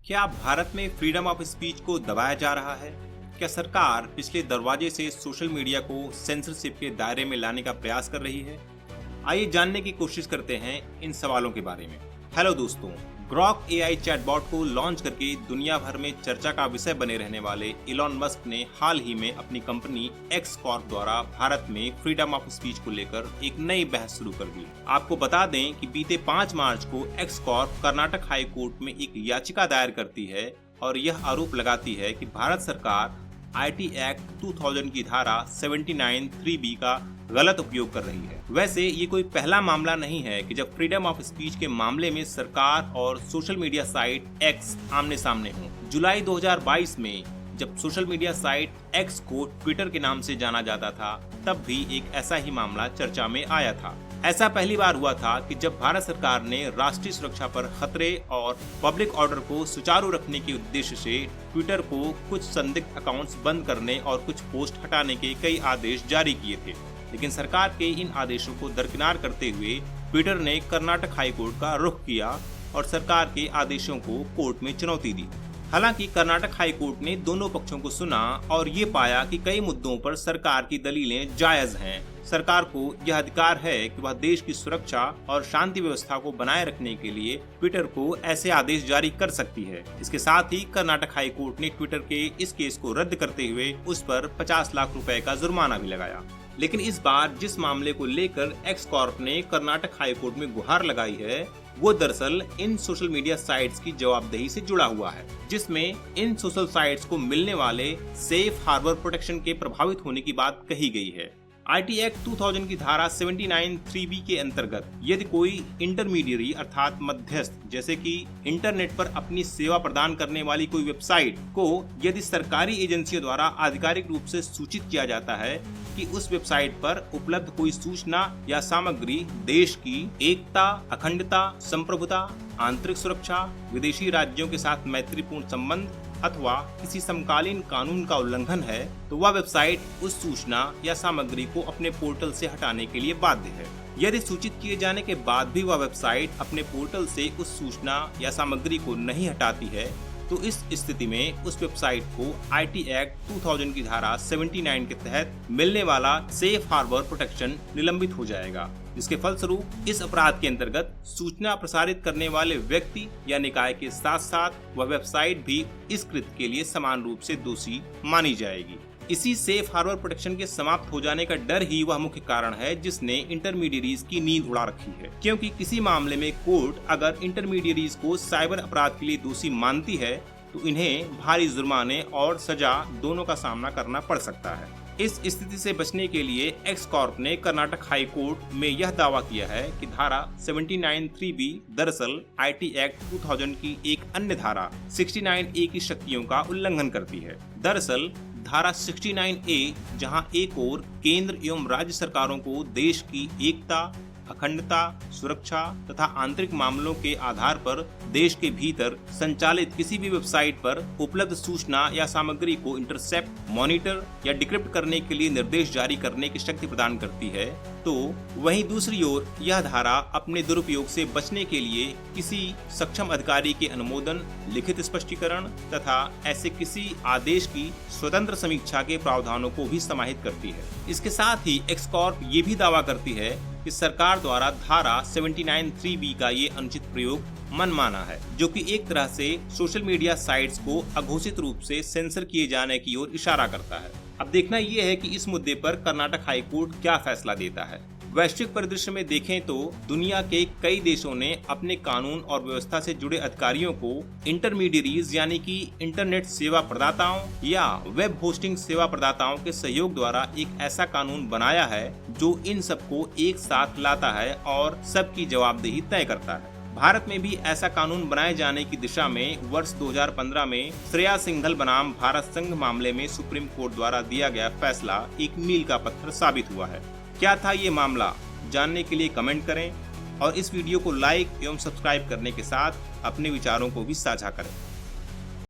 क्या भारत में freedom of speech को दबाया जा रहा है? क्या सरकार पिछले दरवाजे से सोशल मीडिया को सेंसरशिप के दायरे में लाने का प्रयास कर रही है? आइए जानने की कोशिश करते हैं इन सवालों के बारे में। हेलो दोस्तों, ग्रॉक एआई चैटबॉट को लॉन्च करके दुनिया भर में चर्चा का विषय बने रहने वाले इलॉन मस्क ने हाल ही में अपनी कंपनी एक्स कॉर्प द्वारा भारत में फ्रीडम ऑफ स्पीच को लेकर एक नई बहस शुरू कर दी। आपको बता दें कि बीते 5 मार्च को x Corp Karnataka high court में एक याचिका दायर करती है और यह आरोप लगाती है कि भारत सरकार आईटी एक्ट 2000 की धारा 79(3)(b) का गलत उपयोग कर रही है। वैसे ये कोई पहला मामला नहीं है कि जब फ्रीडम ऑफ स्पीच के मामले में सरकार और सोशल मीडिया साइट एक्स आमने सामने हो। जुलाई 2022 में जब सोशल मीडिया साइट एक्स को ट्विटर के नाम से जाना जाता था, तब भी एक ऐसा ही मामला चर्चा में आया था। ऐसा पहली बार हुआ था कि जब भारत सरकार ने राष्ट्रीय सुरक्षा पर खतरे और पब्लिक ऑर्डर को सुचारू रखने के उद्देश्य से ट्विटर को कुछ संदिग्ध अकाउंट्स बंद करने और कुछ पोस्ट हटाने के कई आदेश जारी किए थे। लेकिन सरकार के इन आदेशों को दरकिनार करते हुए ट्विटर ने कर्नाटक हाई कोर्ट का रुख किया और सरकार के आदेशों को कोर्ट में चुनौती दी। हालांकि कर्नाटक हाई कोर्ट ने दोनों पक्षों को सुना और ये पाया कि कई मुद्दों पर सरकार की दलीलें जायज हैं। सरकार को यह अधिकार है कि वह देश की सुरक्षा और शांति व्यवस्था को बनाए रखने के लिए ट्विटर को ऐसे आदेश जारी कर सकती है। इसके साथ ही कर्नाटक हाई कोर्ट ने ट्विटर के इस केस को रद्द करते हुए उस पर 50 लाख रुपए का जुर्माना भी लगाया। लेकिन इस बार जिस मामले को लेकर एक्स कॉर्प ने कर्नाटक हाई कोर्ट में गुहार लगाई है, वो दरअसल इन सोशल मीडिया साइट्स की जवाबदेही से जुड़ा हुआ है, जिसमें इन सोशल साइट्स को मिलने वाले सेफ हार्बर प्रोटेक्शन के प्रभावित होने की बात कही गई है। आईटी एक्ट 2000 की धारा 79(3)(b) के अंतर्गत यदि कोई इंटरमीडियरी अर्थात मध्यस्थ जैसे कि इंटरनेट पर अपनी सेवा प्रदान करने वाली कोई वेबसाइट को यदि सरकारी एजेंसियों द्वारा आधिकारिक रूप से सूचित किया जाता है कि उस वेबसाइट पर उपलब्ध कोई सूचना या सामग्री देश की एकता, अखंडता, संप्रभुता, आंतरिक सुरक्षा, विदेशी राज्यों के साथ मैत्रीपूर्ण संबंध अथवा किसी समकालीन कानून का उल्लंघन है, तो वह वेबसाइट उस सूचना या सामग्री को अपने पोर्टल से हटाने के लिए बाध्य है। यदि सूचित किए जाने के बाद भी वह वेबसाइट अपने पोर्टल से उस सूचना या सामग्री को नहीं हटाती है, तो इस स्थिति में उस वेबसाइट को आईटी एक्ट 2000 की धारा 79 के तहत मिलने वाला सेफ हार्बर प्रोटेक्शन निलंबित हो जाएगा, जिसके फलस्वरूप इस अपराध के अंतर्गत सूचना प्रसारित करने वाले व्यक्ति या निकाय के साथ साथ वह वेबसाइट भी इस कृत्य के लिए समान रूप से दोषी मानी जाएगी। इसी सेफ हार्बर प्रोटेक्शन के समाप्त हो जाने का डर ही वह मुख्य कारण है जिसने इंटरमीडियरीज की नींद उड़ा रखी है, क्योंकि किसी मामले में कोर्ट अगर इंटरमीडियरीज को साइबर अपराध के लिए दोषी मानती है तो इन्हें भारी जुर्माने और सजा दोनों का सामना करना पड़ सकता है। इस स्थिति से बचने के लिए एक्स कॉर्प ने कर्नाटक हाई कोर्ट में यह दावा किया है कि धारा 79(3)(b) दरअसल आईटी एक्ट 2000 की एक अन्य धारा 69(a) की शक्तियों का उल्लंघन करती है। दरअसल धारा 69(a) जहां एक ओर केंद्र एवं राज्य सरकारों को देश की एकता, अखंडता, सुरक्षा तथा आंतरिक मामलों के आधार पर देश के भीतर संचालित किसी भी वेबसाइट पर उपलब्ध सूचना या सामग्री को इंटरसेप्ट, मॉनिटर या डिक्रिप्ट करने के लिए निर्देश जारी करने की शक्ति प्रदान करती है, तो वहीं दूसरी ओर यह धारा अपने दुरुपयोग से बचने के लिए किसी सक्षम अधिकारी के अनुमोदन, लिखित स्पष्टीकरण तथा ऐसे किसी आदेश की स्वतंत्र समीक्षा के प्रावधानों को भी समाहित करती है। इसके साथ ही एक्स कॉर्प ये भी दावा करती है कि सरकार द्वारा धारा 79(3)(b) का ये अनुचित प्रयोग मनमाना है, जो कि एक तरह से सोशल मीडिया साइट्स को अघोषित रूप से सेंसर किए जाने की ओर इशारा करता है। अब देखना यह है कि इस मुद्दे पर कर्नाटक हाई कोर्ट क्या फैसला देता है। वैश्विक परिदृश्य में देखें तो दुनिया के कई देशों ने अपने कानून और व्यवस्था से जुड़े अधिकारियों को इंटरमीडियरीज यानी कि इंटरनेट सेवा प्रदाताओं या वेब होस्टिंग सेवा प्रदाताओं के सहयोग द्वारा एक ऐसा कानून बनाया है जो इन सबको एक साथ लाता है और सबकी जवाबदेही तय करता है। भारत में भी ऐसा कानून बनाए जाने की दिशा में वर्ष 2015 में श्रेया सिंघल बनाम भारत संघ मामले में सुप्रीम कोर्ट द्वारा दिया गया फैसला एक मील का पत्थर साबित हुआ है। क्या था ये मामला, जानने के लिए कमेंट करें और इस वीडियो को लाइक एवं सब्सक्राइब करने के साथ अपने विचारों को भी साझा करें।